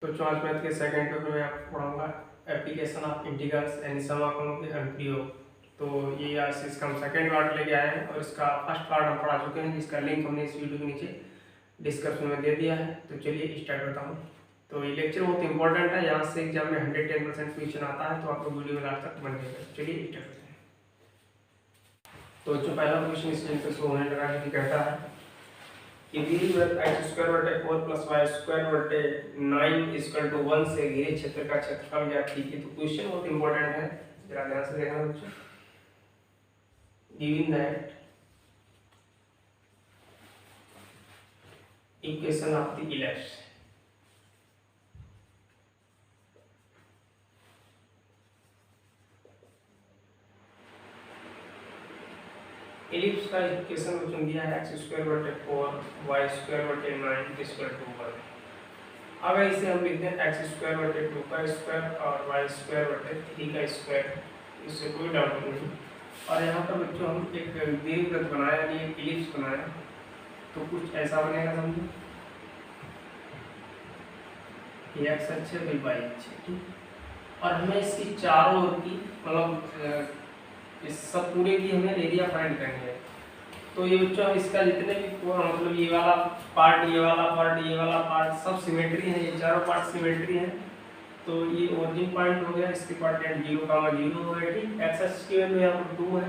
तो आज मैथ के सेकंड पेपर में आपको पढ़ाऊंगा application of integrals and some of the अनुप्रयोग। तो ये आज इसका हम सेकंड पार्ट लेके आए हैं और इसका फर्स्ट पार्ट हम पढ़ा चुके हैं, जिसका लिंक हमने इस वीडियो के नीचे डिस्क्रिप्शन में दे दिया है। तो चलिए स्टार्ट करता हूँ। तो ये लेक्चर बहुत इंपॉर्टेंट है, यहाँ से एग्जाम में 110% क्वेश्चन आता है, तो आपको वीडियो लास्ट तक बन जाएगा। चलिए स्टार्ट करते हैं। तो जो पहला क्वेश्चन इस लिंक पे शो होने लगा है कि कहता है कि x स्क्वायर बटे 4 प्लस y स्क्वायर बटे 9 इक्वल टू 1 से घिरे क्षेत्र का क्षेत्रफल ज्ञात कीजिए। तो क्वेश्चन बहुत इंपॉर्टेंट है, जरा ध्यान से देखना बच्चों। Given that equation of the ellipse ellipse का इक्वेशन बच्चों दिया है x स्क्वायर बटे 4 y स्क्वायर बटे 9 इक्वल टू 1। अगर इसे हम लिखते हैं x स्क्वायर बटे 2 का स्क्वायर और y स्क्वायर बटे 3 का स्क्वायर, इससे कोई डाउट नहीं। और यहाँ पर बच्चों हम एक दीर्घवृत्त बनाया, यानी एक इलिप्स बनाया, तो कुछ ऐसा बनेगा। समझो ये x अक्ष है, y अक्ष है, ठीक। और हमें इसकी चारों ओर की मतलब इस सब पूरे की हमें एरिया फाइंड करनी है। तो ये बच्चों इसका जितने भी मतलब ये वाला पार्ट, ये वाला पार्ट, ये वाला पार्ट सब सिमेट्री है, ये चारों पार्ट सिमेट्री है। तो ये ओरिजिन पॉइंट हो गया, इसके कोऑर्डिनेट 0, 0 हो गया, ठीक। एक्स एक्सिस की वैल्यू यहाँ पर 2 है,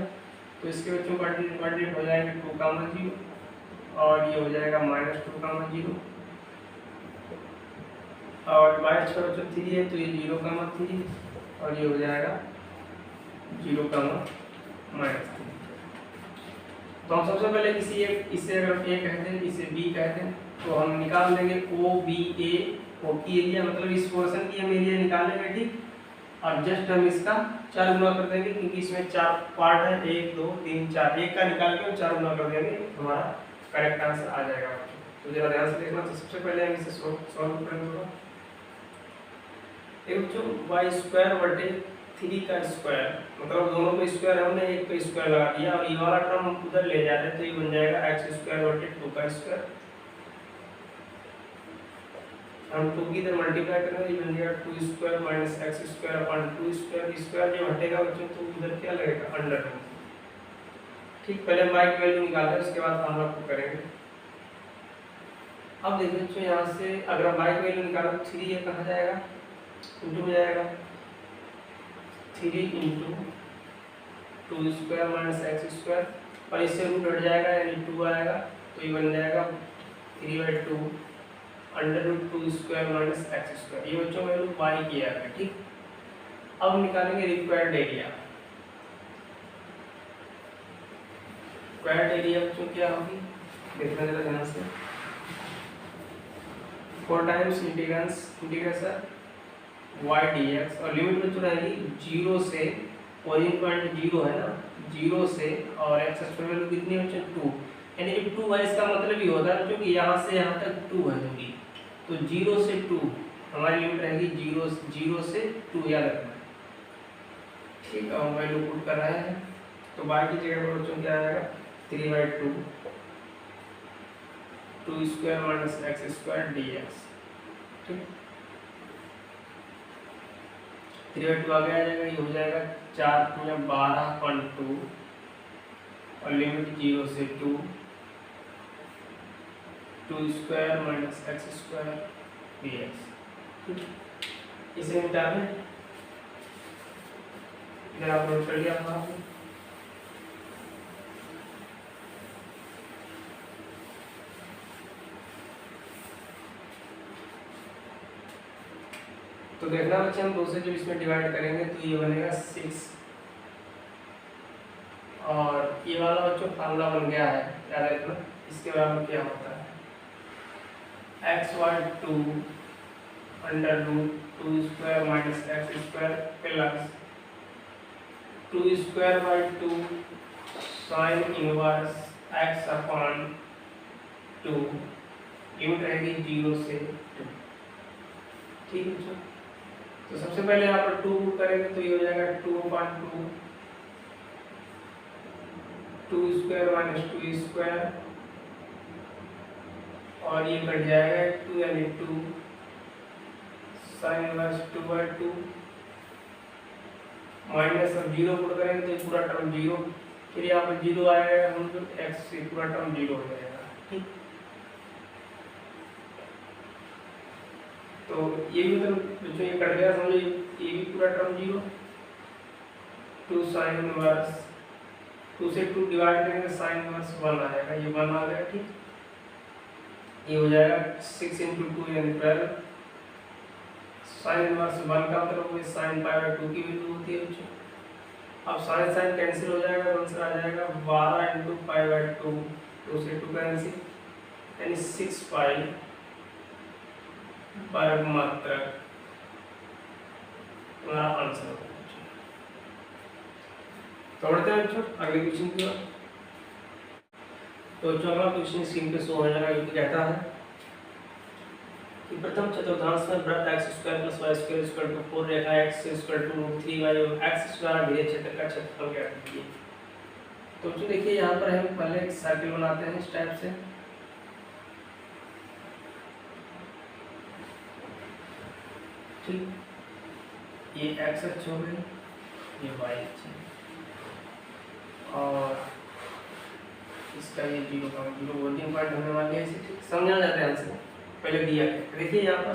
तो इसके बच्चों कोऑर्डिनेट हो जाएंगे 2, 0 और ये हो जाएगा -2, 0। और y अक्ष पर बच्चों 3 है, तो ये 0, 3 और ये हो जाएगा 0, -3। तो हम सबसे पहले इसे अगर ए कहते हैं, इसे बी कहते हैं, तो हम निकाल देंगे ओ बी ए। ओ की एरिया मतलब इस पोर्शन की हम एरिया निकालेंगे, ठीक। और जस्ट हम इसका 4 गुना कर देंगे, क्योंकि इसमें 4 पार्ट है, 1 2 3 4, एक का निकाल के हम 4 गुना कर देंगे, हमारा करेक्ट आंसर आ जाएगा। तो जरा ध्यान से देखना। तो सबसे पहले हम इसे सॉल्व करेंगे। एक जो y स्क्वायर बटे 3 का स्क्वायर, मतलब दोनों को स्क्वायर है, हमने एक को स्क्वायर लगा दिया और ये वाला टर्म हम उधर ले जा रहे हैं, तो ये बन जाएगा x स्क्वायर बटे 2 का स्क्वायर। हम 2 की इधर मल्टीप्लाई करेंगे, ये बन जाएगा 2 square minus x square upon 2 square. Square जब हटेगा बच्चों तो उधर क्या लगेगा, अंडर रूट, ठीक। पहले हम y की वैल्यू निकालते हैं, उसके बाद हम आपको करेंगे। अब देखिए बच्चों, यहाँ से अगर हम y की वैल्यू निकालें तो 3 ये कहाँ जाएगा, इंटू में जाएगा 3 into 2 square minus x square, और इससे रूट हट जाएगा यानी 2 आएगा, तो ये बन जाएगा 3/2 under root 2 square minus x square. ये बच्चों वैल्यू y की आ गई, ठीक। अब हम निकालेंगे रिक्वायर्ड एरिया। रिक्वायर्ड एरिया बच्चों क्या होगी, देखना जरा ध्यान से। 4 टाइम्स इंटीग्रेशन y dx, और लिमिट में तो रहेगी 0 से, ओरिजिन पॉइंट 0 है ना, 0 से, और x एक्स वैल्यू कितनी है बच्चों 2, यानी जब 2 है इसका मतलब ये होता है क्योंकि यहाँ से यहाँ तक 2 है दूरी, तो 0 से 2 हमारी लिमिट रहेगी 0 से 2, याद रखना, ठीक। और वैल्यू पुट कर रहे हैं, तो y की जगह पर बच्चों क्या आएगा 3/2 2 square minus x square dx, ठीक। 3/2 आगे आ जाएगा, ये हो जाएगा 4 × 12/2 और लिमिट 0 से 2 square minus x square dx, इसे मिटा दें। इधर आप नोट कर लिया आपने। तो देखना बच्चे, हम 2 से जब इसमें डिवाइड करेंगे तो ये बनेगा 6, और ये वाला बच्चों फार्मूला बन गया है, याद रखना। इसके बराबर क्या होता है, x/2 under root 2 square minus x square plus 2 square 2 sine inverse x upon 2, limit रहेगी 0 से 2, ठीक है बच्चों। तो सबसे पहले यहाँ पर 2 पुट करेंगे, तो ये हो जाएगा 2/2 2 स्क्वायर माइनस 2 स्क्वायर, और ये कट जाएगा 2 यानी 2 साइन इनवर्स 2/2 माइनस अब 0 पुट करेंगे तो पूरा टर्म 0, फिर यहाँ पर 0 आएगा, हम जो x से पूरा टर्म 0 हो जाएगा। ठीक, तो ये भी मतलब बच्चों ये कट गया, समझो ये भी पूरा टर्म 0, 2 साइन इनवर्स 2 से 2 डिवाइड करेंगे साइन इनवर्स 1 आएगा, ये 1 आ गया। ठीक, ये हो जाएगा 6 × 2 यानी 12, साइन इनवर्स 1 का मतलब वो साइन π/2 की वैल्यू होती है बच्चों। अब साइन साइन कैंसिल हो जाएगा, आंसर आ जाएगा 12 × π/2, 2 से 2 कैंसिल यानी 6π वर्ग मात्रक हमारा आंसर होगा। तोड़ते हैं बच्चों अगले क्वेश्चन की ओर। तो अगला क्वेश्चन स्क्रीन पे शो हो जाएगा, जो कि कहता है कि प्रथम चतुर्थांश में वृत्त x² + y² 4 रेखा x = 3y और x द्वारा घिरे क्षेत्र का क्षेत्रफल ज्ञात कीजिए। तो जो देखिए यहाँ पर हम पहले एक सर्किल बनाते हैं इस टाइप से। ठीक, ये x अक्ष हो गई, ये y अक्ष है और इसका ये 0,0 वर्किंग पॉइंट होने वाले है। इसे ठीक समझा जाता है आंसर पहले दिया है। देखिए यहाँ पर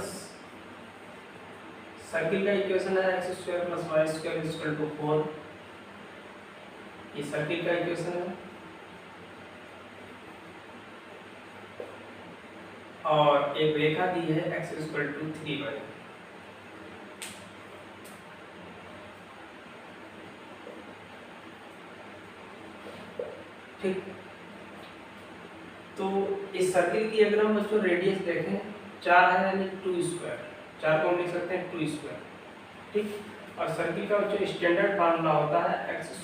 सर्किल का इक्वेशन है x² + y² = 4, ये सर्किल का इक्वेशन है और एक रेखा दी है x = 3y। ठीक, तो इस सर्किल की अगर हम बच्चों रेडियस देखें 4 है यानी 2², 4 को हम लिख सकते हैं 2²। ठीक, और सर्किल का जो स्टैंडर्ड फार्मूला होता है x² +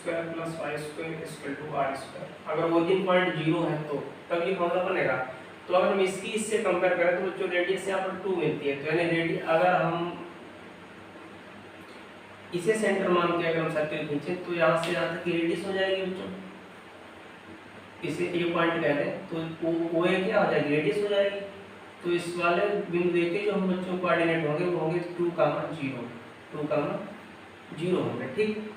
y² = r²। अगर ओरिजिन पॉइंट 0 है तो तब ये फार्मूला बनेगा। तो अगर हम इसकी इससे कंपेयर करें तो जो रेडियस यहाँ पर 2 मिलती है, तो यानी रेडियस अगर हम इसे सेंटर मान के अगर हम सर्किल खींचें तो यहाँ से यहाँ तक की रेडियस हो जाएगी बच्चों, इसे ए पॉइंट कह दें तो वो ए क्या हो जाएगी, रेडियस हो जाएगी। तो इस वाले बिंदु ए के जो हम बच्चों कोऑर्डिनेट होंगे वो होंगे 2,0 होंगे। ठीक,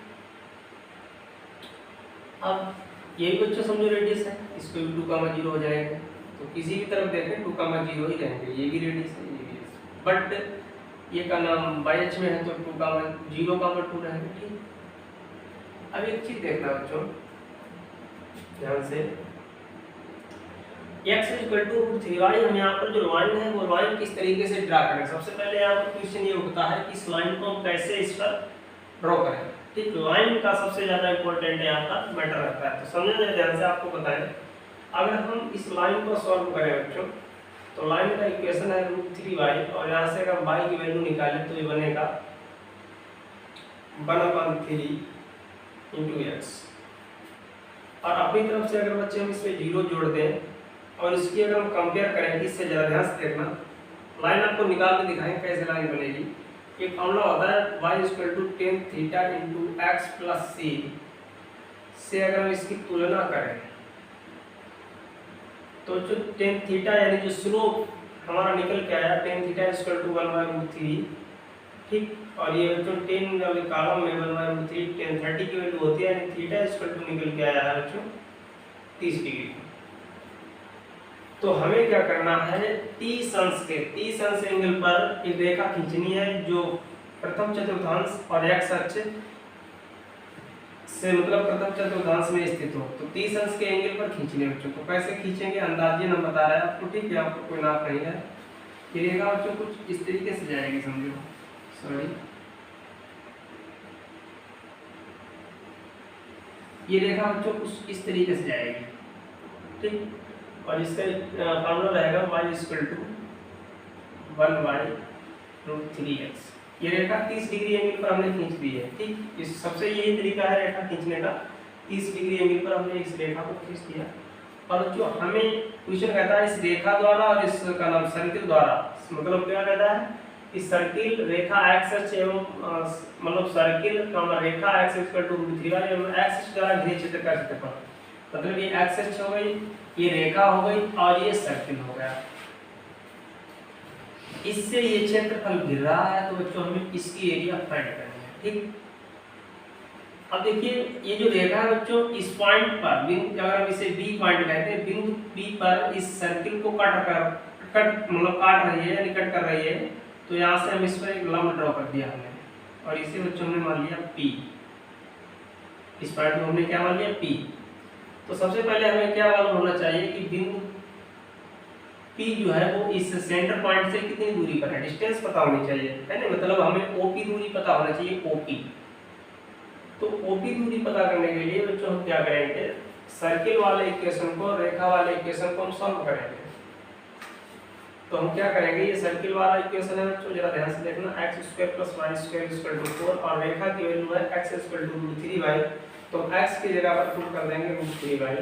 अब यही बच्चों समझो रेडियस है, इसको भी 2,0 हो जाएगा। तो किसी भी तरफ देखें 2,0 ही रहेंगे, ये भी रेडियस है, ये भी रेडियस, बट ये का नाम बाई एच में है तो 2,0,2 रहेंगे। ठीक, अब एक चीज देखना बच्चों ध्यान से, x = 3y, हम यहाँ पर जो लाइन है वो लाइन किस तरीके से ड्रा करें। सबसे पहले यहाँ पर क्वेश्चन ये उठता है कि इस लाइन को हम कैसे इस पर ड्रॉ करें। ठीक, लाइन का सबसे ज्यादा इंपॉर्टेंट यहाँ पर मैटर रहता है। तो समझना ध्यान से, आपको बताएं अगर हम इस लाइन को सॉल्व करें बच्चों तो लाइन का इक्वेशन है √3y और यहाँ से अगर y की वैल्यू निकालें तो ये बनेगा 1/3 × x। और अपनी तरफ से अगर बच्चे हम इसमें 0 जोड़ दें और इसकी अगर हम कंपेयर करें कि इससे ज़रा ध्यान से देखना, लाइन आपको निकाल के दिखाएं कैसे लाइन बनेगी। एक फॉर्मूला होता है y = tan θ × x + c से अगर हम इसकी तुलना करें तो जो tan θ यानी जो स्लोप हमारा निकल के आया tan θ = 1/√3। ठीक, और ये बच्चों tan वाले कॉलम में 1/√3 tan 30 की वैल्यू होती है यानी θ निकल के आया है बच्चों 30 डिग्री। तो हमें क्या करना है, 30 अंश एंगल पर एक रेखा खींचनी है जो प्रथम चतुर्थांश और x अक्ष से मतलब प्रथम चतुर्थांश में स्थित हो। तो 30 अंश के एंगल पर खींचने बच्चों को कैसे खींचेंगे अंदाजे हम बता रहे हैं आपको। ठीक है, आपको कोई नाप नहीं है। ये रेखा बच्चों कुछ इस तरीके से जाएगी, समझो, सॉरी ये रेखा बच्चों कुछ इस तरीके से जाएगी। ठीक, और इसका फार्मूला रहेगा y = 1/√3x। ये रेखा 30 डिग्री एंगल पर हमने खींच दी है। ठीक, इस सबसे यही तरीका है रेखा खींचने का, 30 डिग्री एंगल पर हमने इस रेखा को खींच दिया। और जो हमें क्वेश्चन कहता है इस रेखा द्वारा और इसका नाम सर्किल द्वारा, मतलब क्या कहता है, इस सर्किल रेखा x अक्ष एवं मतलब सर्किल का रेखा x = √3y एवं x अक्ष द्वारा घिरे क्षेत्र का क्षेत्रफल, मतलब ये x अक्ष हो गई, ये रेखा हो गई और ये सर्किल हो गया। इससे ये क्षेत्रफल गिर रहा है, तो बच्चों हमें इसकी एरिया फाइंड करनी है। ठीक, अब देखिए ये जो रेखा है बच्चों, इस पॉइंट पर बिंदु, अगर हम इसे बी पॉइंट कहते हैं, बिंदु बी पर इस सर्किल को कट मतलब काट रही है यानी कट कर रही है। तो यहाँ से हम इस पर एक लंब ड्रॉ कर दिया हमने, और इसे बच्चों हमने मान लिया पी। इस पॉइंट को हमने क्या मान लिया, पी। तो सबसे पहले हमें क्या मालूम होना चाहिए कि बिंदु P जो है वो इस सेंटर पॉइंट से कितनी दूरी पर है, डिस्टेंस पता होनी चाहिए, है ना। मतलब हमें OP दूरी पता होना चाहिए, OP। तो OP दूरी पता करने के लिए बच्चों हम क्या करेंगे, सर्किल वाले इक्वेशन को, रेखा वाले इक्वेशन को हम सॉल्व करेंगे। तो हम क्या करेंगे, ये सर्किल वाला इक्वेशन है बच्चों, जरा ध्यान से देखना, x² + y² = 4 और रेखा की वैल्यू है x = √3y। तो x की जगह पर पुट कर देंगे √3y।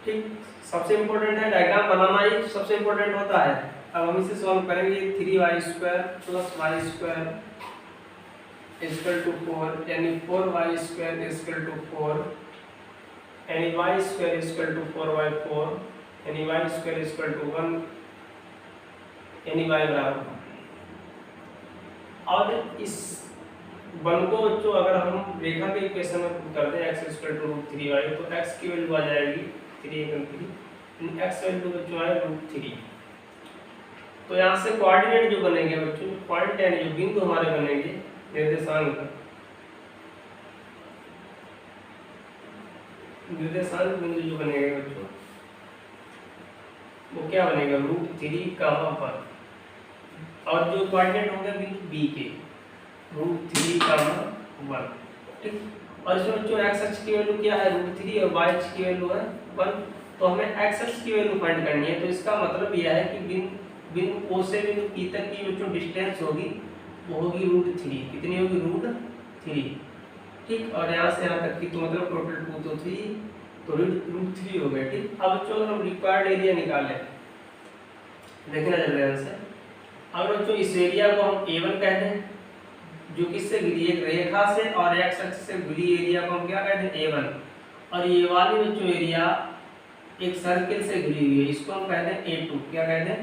ठीक, सबसे इंपॉर्टेंट है डायग्राम बनाना, ही सबसे इंपॉर्टेंट होता है। अब हम इसे सॉल्व करेंगे, 3y² + y² = 4 यानी 4y² = 4 यानी y² = 4y4 यानी y² = 1 यानी y बराबर। और इस वन को बच्चों अगर हम रेखा के इक्वेशन में पुट कर दें x = √3y, तो x की वैल्यू आ जाएगी 3 x वैल्यू बच्चों आए √3। तो यहाँ से कोऑर्डिनेट जो बनेंगे बच्चों, पॉइंट यानी जो बिंदु हमारे बनेंगे, निर्देशांक बिंदु जो बनेंगे बच्चों, वो क्या बनेगा, √3, 1। और जो कोऑर्डिनेट होंगे बिंदु बी के, √3, 1। ठीक, और इसमें बच्चों x अक्ष की वैल्यू क्या है, √3 और y अक्ष की वैल्यू है 1। तो हमें x अक्ष की वैल्यू फाइंड करनी है। तो इसका मतलब यह है कि बिंदु O से बिंदु P तक की बच्चों डिस्टेंस होगी, वो होगी √3। कितनी होगी, √3। ठीक, और यहाँ से यहाँ तक की तो मतलब टोटल 2 तो 3, तो √3 हो गए। ठीक, अब बच्चों अगर हम रिक्वायर्ड एरिया निकालें, देखना जल्दी ध्यान से। अगर बच्चों इस एरिया को हम A1 कहते हैं, जो किससे घिरी, एक रेखा से और x अक्ष से घिरी एरिया को हम क्या कहते हैं, A1। और ये वाली बच्चों एरिया एक सर्किल से घिरी हुई है, इसको हम कहते हैं A2। क्या कहते हैं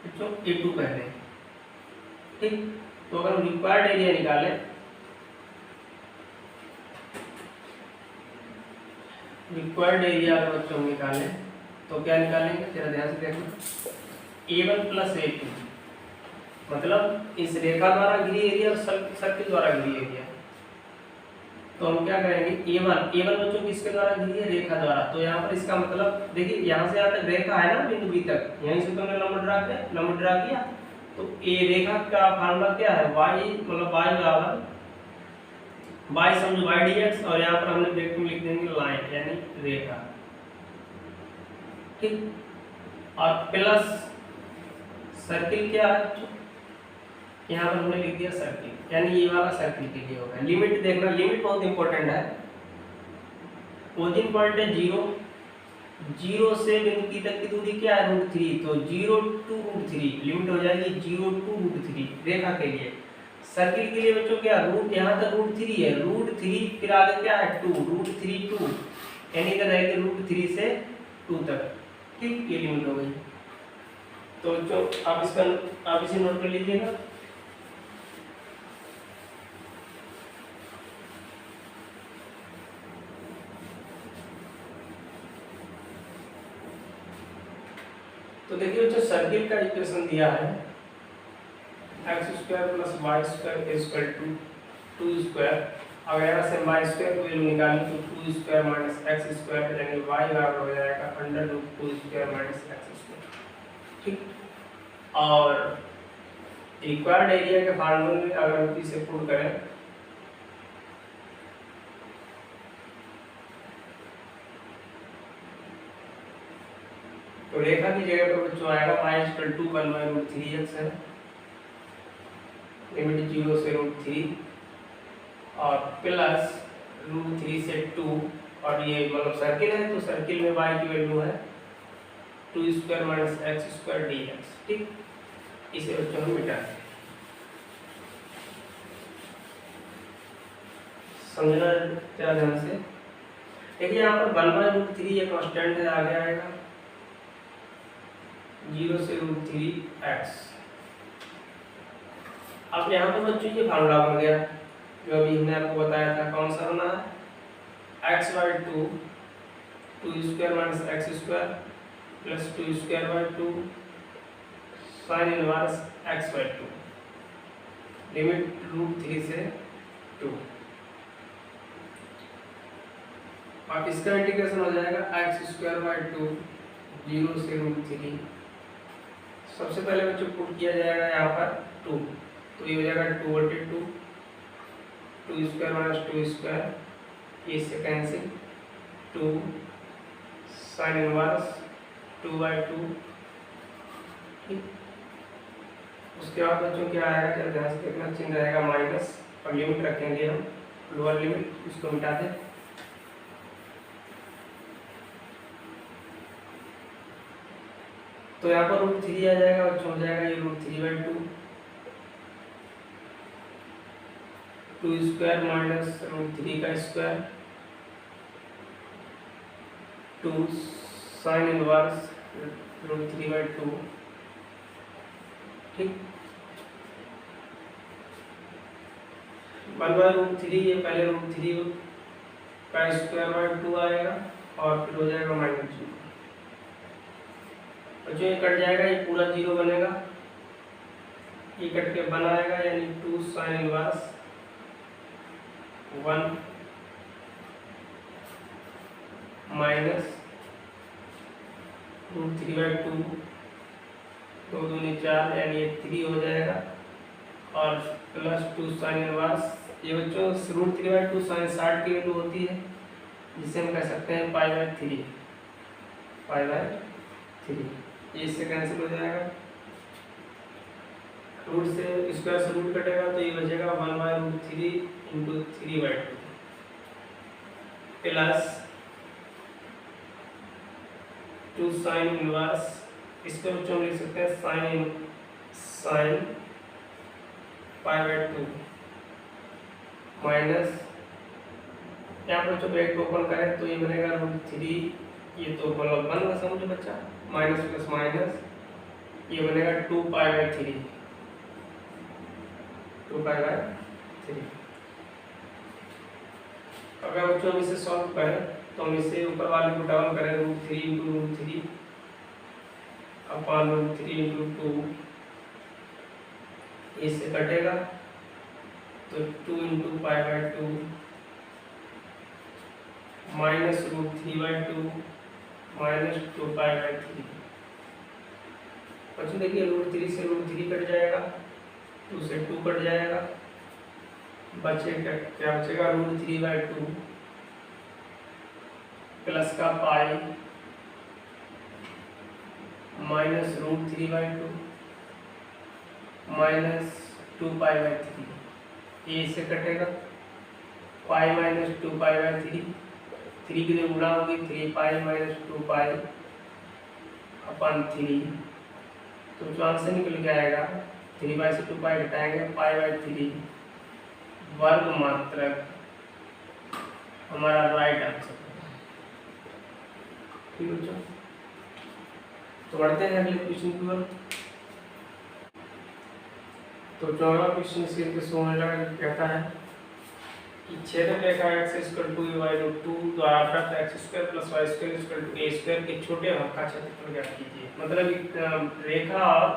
बच्चों, A2 कहते हैं। ठीक, तो अगर हम रिक्वायर्ड एरिया निकालें, रिक्वायर्ड एरिया अगर बच्चों हम निकालें तो क्या निकालेंगे, जरा ध्यान से देखो, A1 + A2 मतलब इस रेखा द्वारा घिरी एरिया और सर्किल द्वारा घिरी एरिया। तो हम क्या करेंगे, A1 बच्चों किसके द्वारा घिरी है, रेखा द्वारा। तो यहाँ पर इसका मतलब देखिए, यहाँ से यहाँ तक रेखा है ना बिंदु B तक, यहीं से तुमने लंब ड्रा किया। तो ए रेखा का फार्मूला क्या है, y मतलब y बराबर y समझो y dx, और यहाँ पर हमने ब्रैकेट में लिख देंगे लाइन यानी रेखा। ठीक, और प्लस सर्किल क्या है, यहाँ पर हमने लिख दिया सर्किल, यानी ये वाला सर्किल के लिए होगा। लिमिट देखना, लिमिट बहुत इंपॉर्टेंट है। ओरिजिन पॉइंट है 0 से बिंदु P तक की दूरी क्या है, √3। तो 0 to √3 लिमिट हो जाएगी 0 to √3 रेखा के लिए। सर्किल के लिए बच्चों क्या, रूट यहाँ तक √3 है, √3 फिर आगे क्या है 2, √3 2 यानी इधर रहेगी √3 से 2 तक। ठीक, ये लिमिट हो गई। तो जो आप इसे नोट कर लीजिएगा। तो देखिए जो सर्किल का इक्वेशन दिया है, x² + y² = 2²। अगर यहाँ से y² की वैल्यू निकालें तो 2² - x² यानी y बराबर हो जाएगा √2² - x²। ठीक, और रिक्वायर्ड एरिया के फार्मूले में अगर हम इसे पुट करें, तो रेखा की जगह पर बच्चों आएगा y = 1/√3x है, लिमिट 0 से √3 और प्लस √3 से 2, और ये मतलब सर्किल है, तो सर्किल में y की वैल्यू है 2² - x² dx। ठीक, इसे बच्चों हम मिटा दें। समझना क्या ध्यान से। देखिए यहाँ पर 1/√3 ये कांस्टेंट है, आगे आएगा 0 से √3x। अब यहाँ पर बच्चों ये फार्मूला बन गया जो अभी हमने आपको बताया था। कौन सा बना है? x/2 2² - x² plus 2² 2 sin inverse x/2 limit √3 से 2। अब इसका इंटीग्रेशन हो जाएगा x² 2 0 से √3। सबसे पहले बच्चों पुट किया जाएगा यहाँ पर 2, तो ये हो जाएगा 2/2 2² - 2², इससे कैंसिल 2 sin इनवर्स 2/2। ठीक, उसके बाद बच्चों क्या आएगा, जब ध्यान से देखना, चिन्ह रहेगा माइनस और लिमिट रखेंगे हम लोअर लिमिट, इसको मिटा दें। तो यहाँ पर √3 आ जाएगा बच्चों, हो जाएगा ये √3/2 2² - √3 का स्क्वायर 2 sin इनवर्स √3/2। ठीक, 1/√3 ये पहले √3 का स्क्वायर/2 आएगा और फिर हो जाएगा -0। जो ये कट जाएगा ये पूरा 0 बनेगा, ये कट के 1 आएगा, यानी 2 sin इनवर्स 1 माइनस √3/2 2 दूनी 4, यानी ये 3 हो जाएगा, और प्लस 2 sin इनवर्स, ये बच्चों √3/2 sin 60 की वैल्यू होती है, जिसे हम कह सकते हैं π/3 π/3। ये इससे कैंसिल हो जाएगा, रूट से स्क्वायर से रूट कटेगा तो ये बचेगा 1/√3 × 3/2 प्लस 2 sin इनवर्स, इसको बच्चों लिख सकते हैं sin π/2 माइनस, यहाँ पर बच्चों ब्रैकेट ओपन करें तो ये बनेगा √3, ये तो मतलब 1 का समझो बच्चा, माइनस प्लस माइनस, ये बनेगा 2π/3 2π/3। अगर बच्चों हम इसे सॉल्व करें तो हम इसे ऊपर वाले को डाउन करें, √3 × √3 अपॉन √3 × 2, इससे कटेगा तो 2 × π/2 माइनस √3/2 माइनस 2π/3। बच्चों देखिए √3 से √3 कट जाएगा, 2 से 2 कट जाएगा, बचेगा क्या बचेगा √3/2 प्लस का पाई माइनस √3/2 माइनस 2π/3, ये इससे कटेगा पाई माइनस 2π/3, 3 के लिए गुणा होगी 3π माइनस 2π अपॉन 3, तो जो आंसर निकल के आएगा 3π से 2π घटाएंगे π/3 वर्ग मात्रक हमारा राइट आंसर। ठीक बच्चों, तो बढ़ते हैं अगले क्वेश्चन की ओर। तो 14वां क्वेश्चन स्क्रीन पे शो होने लगा, कहता है कि छेदक रेखा x=2y√2 द्वारा प्राप्त x² + y² = a² के छोटे भाग का क्षेत्रफल ज्ञात कीजिए। मतलब रेखा और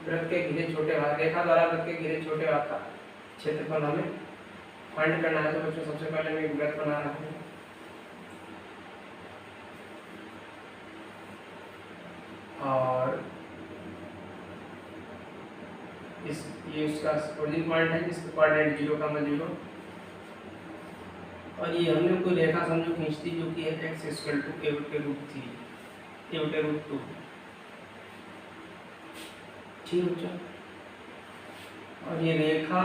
वृत्त के घिरे छोटे भाग, रेखा द्वारा वृत्त के घिरे छोटे भाग का क्षेत्रफल हमें फाइंड करना है। तो बच्चों सबसे पहले मैं एक वृत्त बना रहा हूँ, और ये उसका ओरिजिन पॉइंट है जिसका कोऑर्डिनेट 0, और ये हमने कोई रेखा समझो खींचती जो कि है x = a/√3 a/√2। ठीक बच्चों, और ये रेखा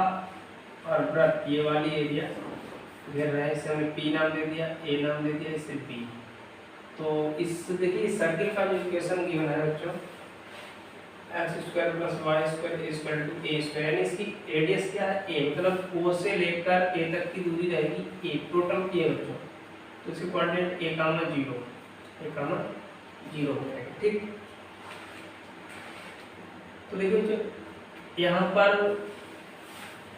और वृत्त ये वाली एरिया घेर रहा है, इसे हमने P नाम दे दिया, A नाम दे दिया, इसे B। तो इस देखिए सर्किल का जो इक्वेशन गिवन है बच्चों x² + y² = a², यानी इसकी रेडियस क्या है a, मतलब O से लेकर a तक की दूरी रहेगी a, टोटल a बच्चों। तो इसके कोऑर्डिनेट a, 0 हो जाएगा। ठीक, तो देखिए बच्चों यहाँ पर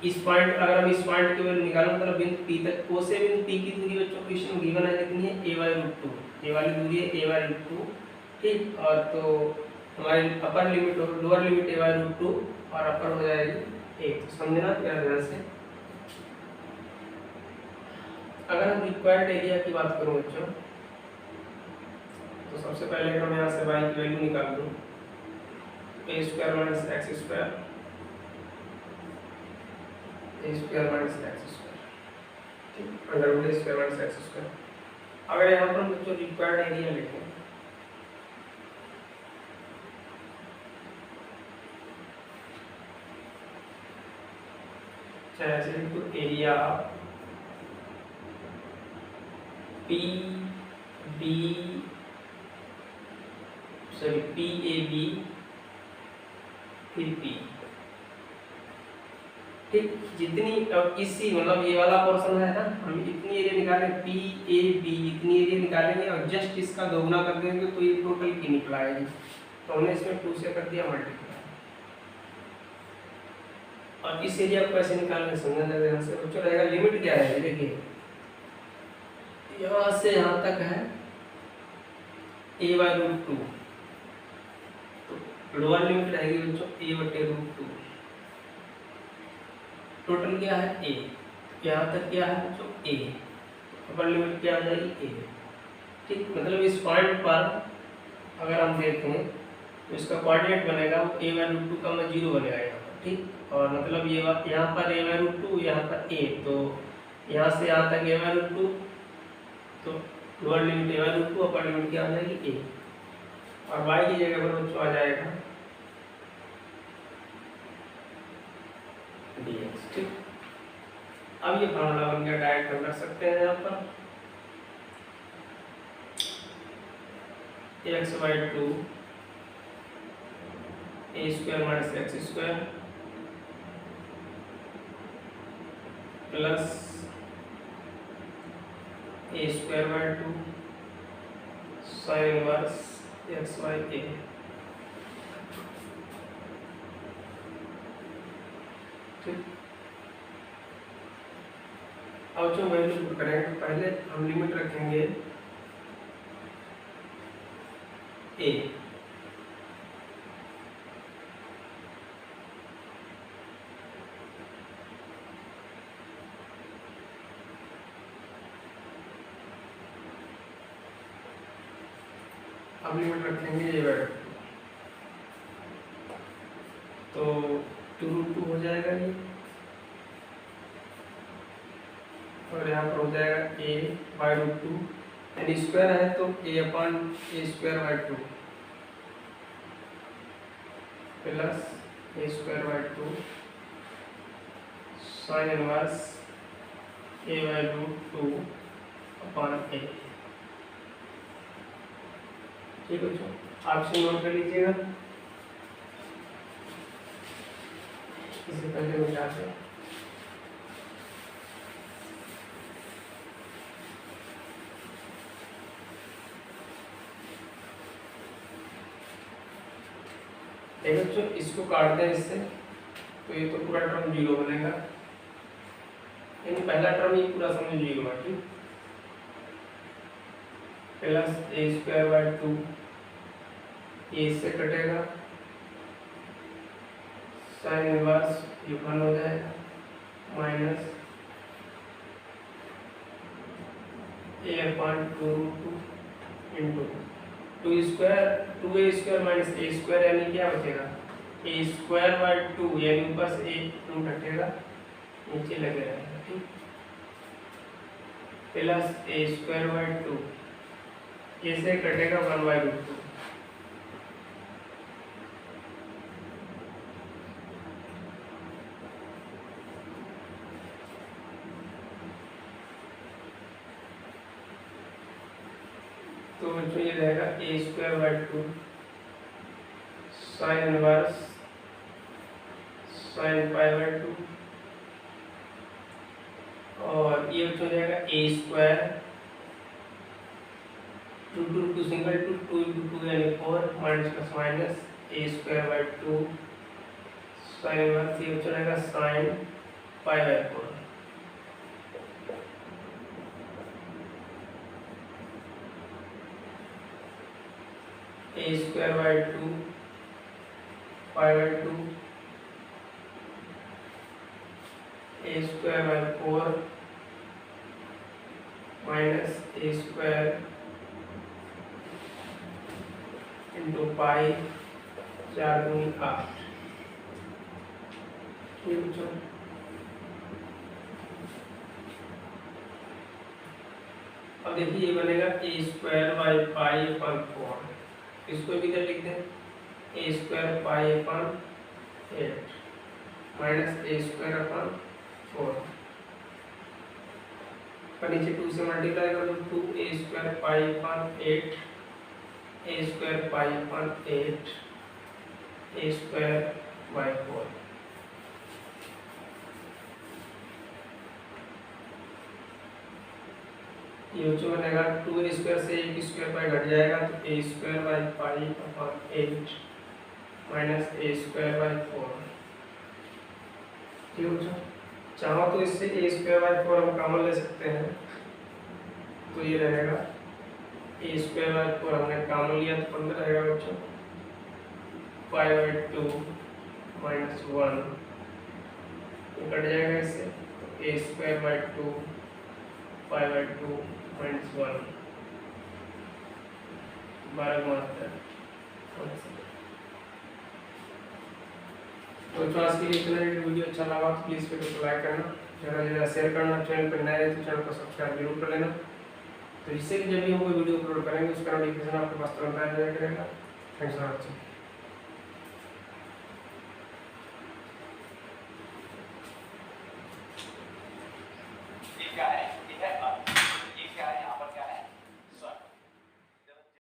इस पॉइंट, अगर हम इस पॉइंट की वैल्यू निकालें मतलब बिंदु P तक, O से बिंदु P की दूरी बच्चों क्वेश्चन गिवन है कितनी है, a/√2, ये वाली दूरी है a/√2, ठीक। और तो हमारी अपर लिमिट और लोअर लिमिट a/√2 और अपर हो जाएगी 1, तो समझना क्या ध्यान से। अगर हम रिक्वायर्ड एरिया की बात करूं बच्चों, तो सबसे पहले हम यहाँ से y की वैल्यू निकाल दूं, a² - x² a² - x², ठीक, अंडर रूट a² - x²। अगर यहाँ पर हम बच्चों रिक्वायर्ड एरिया लिखें, ऐसे तो एरिया PAB फिर P, ठीक। जितनी इसी मतलब ये वाला पोर्शन है ना, हम इतनी एरिया निकालें PAB, इतनी एरिया निकालेंगे और जस्ट इसका दोगुना कर देंगे तो ये टोटल की निकल आएगी। तो हमने इसमें 2 से कर दिया मल्टीप्लाई। और इस एरिया को कैसे निकालना समझना ध्यान से बच्चों। रहेगा लिमिट क्या है, देखिए यहाँ से यहाँ तक है a/√2, तो लोअर लिमिट रहेगी बच्चों a/√2, टोटल क्या है a, यहाँ तक क्या है बच्चों a, अपर लिमिट क्या आ जाएगी a, ठीक। मतलब इस पॉइंट पर अगर हम देखें तो इसका कोऑर्डिनेट बनेगा वो a/√2 का 0 बनेगा यहाँ पर, ठीक। और मतलब ये यहाँ पर a/√2, यहाँ पर a, तो यहाँ से यहाँ तक a/√2, तो lower limit a/√2, upper limit क्या आ जाएगी a, और y की जगह पर बच्चों आ जाएगा dx, ठीक। अब ये फॉर्मूला बन गया, डायरेक्ट हम रख सकते हैं यहाँ पर x/2 a² - x² plus a²/2 sin inverse xy/a, ठीक। अब जो वैल्यू पुट करेंगे, पहले हम लिमिट रखेंगे a, अब लिमिट रखेंगे a/2, तो 2√2 हो जाएगा ये, और यहाँ पर हो जाएगा a/√2, यानी स्क्वायर है तो a/a² plus a²/2 sin inverse a/√2 upon a, ठीक है बच्चों। आपसे नोट कर लीजिएगा, इससे पहले हो जाते हैं। बच्चों इसको काटते हैं इससे, तो ये तो पूरा टर्म 0 बनेगा, यानी पहला टर्म ये पूरा समझ 0 है, ठीक। प्लस a²/2, ये इससे कटेगा, साइन इनवर्स ये 1 हो जाएगा, minus a/2√2 into 2a² minus a², यानी क्या बचेगा a²/2, यानी ऊपर से a रूट हटेगा, नीचे लगे रहेगा, ठीक। प्लस a²/2, ये से कटेगा 1/√2, तो बच्चों ये रहेगा a²/2 साइन इनवर्स sin π/2, और ये बच्चों हो जाएगा a², 2 सिंगल 2 2 × 2 यानी 4 minus plus minus a²/2 sine inverse ये चलेगा sine pi by 4 A square by 2 pi by 2 a square by 4 minus a square into pi 4 दूनी 8। ठीक बच्चों, अब देखिए ये बनेगा ए स्क्वायर बाई पाई अपन 4, इसको भी इधर लिख दें a square pi upon 8 minus a square upon 4 पर नीचे 2 से मल्टीप्लाई कर दो 2 a square pi upon 8 a square pi upon 8 a square by 4। ये जो बनेगा 2 स्क्वायर से 1 स्क्वायर पाई घट जाएगा तो a square by pi upon 8 minus a square by 4। ठीक है, चाहो तो इससे ए स्क्वायर बाई 4 हम कॉमन ले सकते हैं, तो ये रहेगा ए स्क्वायर बाई 4 हमने कॉमन लिया तो 15 रहेगा बच्चों, पाई बाई 2 माइनस 1 कट जाएगा इससे, तो a square by 2 pi by 2 minus 1 12 मात्र। तो आज के लिए इतना ही। वीडियो अच्छा लगा तो प्लीज़ वीडियो को लाइक करना, ज़्यादा शेयर करना, चैनल पर नए हैं तो चैनल को सब्सक्राइब जरूर कर लेना, तो इससे कि जब भी हम कोई वीडियो अपलोड करेंगे उसका नोटिफिकेशन आपके पास तुरंत आ जाएगा। Thanks for watching.